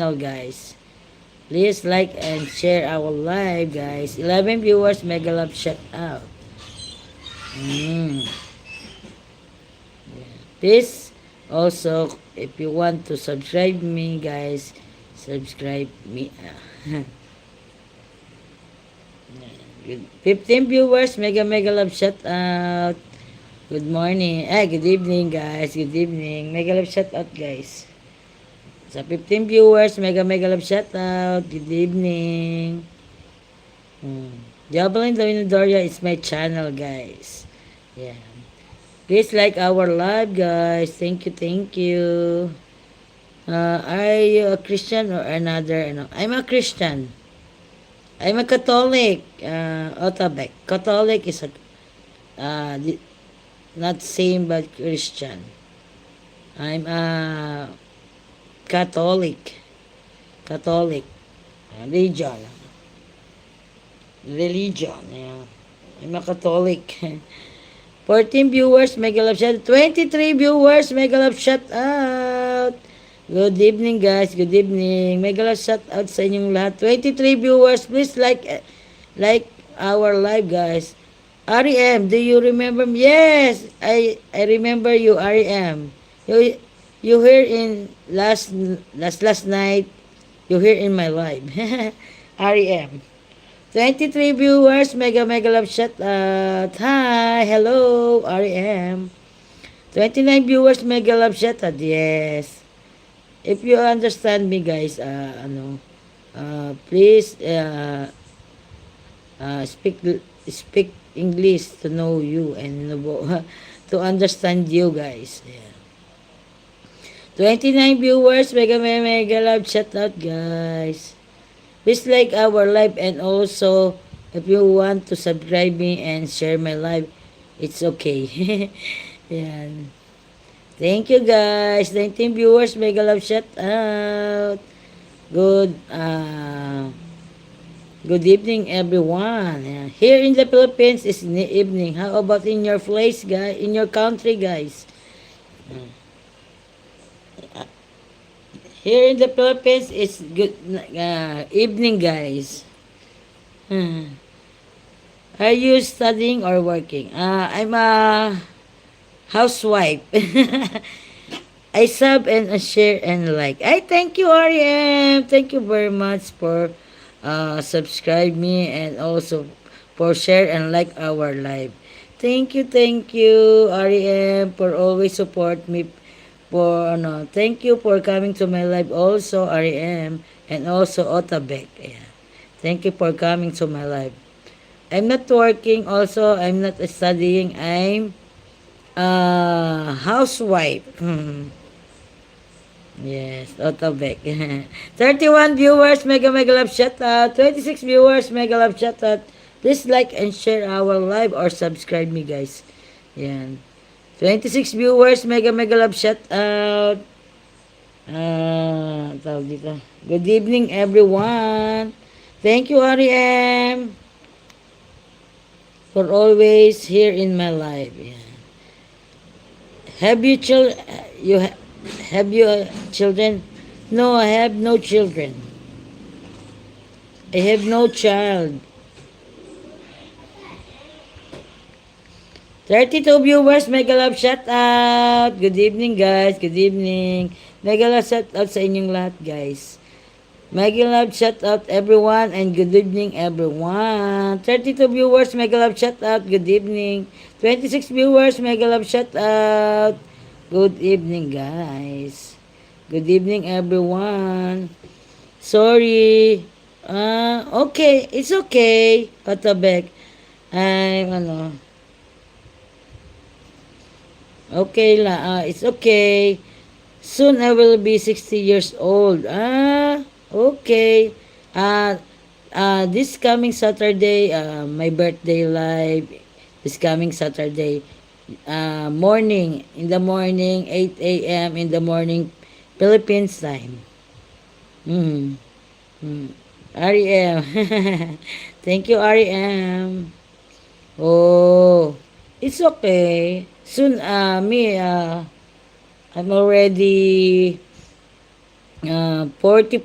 channel, guys. Please like and share our live, guys. 11 viewers, mega love shout out. Mm. Please, also, if you want to subscribe me, guys, subscribe me. 15 viewers, mega love shout out. Good morning. Good evening, guys. Good evening. Mega love shout out, guys. Sa 15 viewers, mega love shout out. Good evening. Javelin Dominadoria is my channel, guys. Yeah. Please like our live, guys. Thank you, thank you. Are you a Christian or another? No? I'm a Christian. I'm a Catholic. Otabek. Catholic is a not same but Christian. I'm a Catholic. Catholic. Religion. Yeah. I'm a Catholic. 14 viewers, mega love shout out. 23 viewers, mega love shout out. Good evening, guys. Good evening. Mega love shout out sa inyong lahat. 23 viewers, please like our live, guys. REM, do you remember me? Yes, I remember you, REM. You here in last night. You here in my live. REM. 23 viewers, mega love shout out. Hi, hello, REM. 29 viewers, mega love shout out. Yes. If you understand me, guys, please speak English to know you and to understand you, guys. Yeah. 29 viewers, mega love shout out, guys. Please like our live, and also if you want to subscribe me and share my live, it's okay. Yan. Thank you, guys. 19 viewers, mega love shout out. Good evening, everyone. Here in the Philippines is evening. How about in your place, guys? In your country, guys? Here in the Philippines, it's good evening, guys. Are you studying or working? I'm a housewife. I sub and share and like. Thank you, REM. Thank you very much for subscribe me and also for share and like our live. Thank you, REM, for always support me. Thank you for coming to my live also, REM, and also Otabek. Yeah. Thank you for coming to my live. I'm not working also. I'm not studying. I'm a housewife. Yes, Otabek. 31 viewers, mega love shout out. 26 viewers, mega love shout out. Please like and share our live or subscribe me, guys. Yan. 26 viewers, mega love shout out. Tawag dito. Good evening, everyone. Thank you, REM, for always here in my life. Yeah. Have you children? No, I have no children. I have no child. 32 viewers, mega love shout out. Good evening, guys. Good evening. Mega love shout out sa inyong lahat, guys. Mega love shout out everyone and good evening, everyone. 32 viewers, mega love shout out. Good evening. 26 viewers, mega love shout out. Good evening, guys. Good evening, everyone. Sorry. Okay. It's okay. Patabek. Okay la, it's okay. Soon I will be 60 years old. Okay. This coming Saturday, my birthday live. This coming Saturday, morning, in the morning, 8 a.m. in the morning, Philippines time. REM. Thank you, REM. Oh, it's okay. Soon, I'm already 40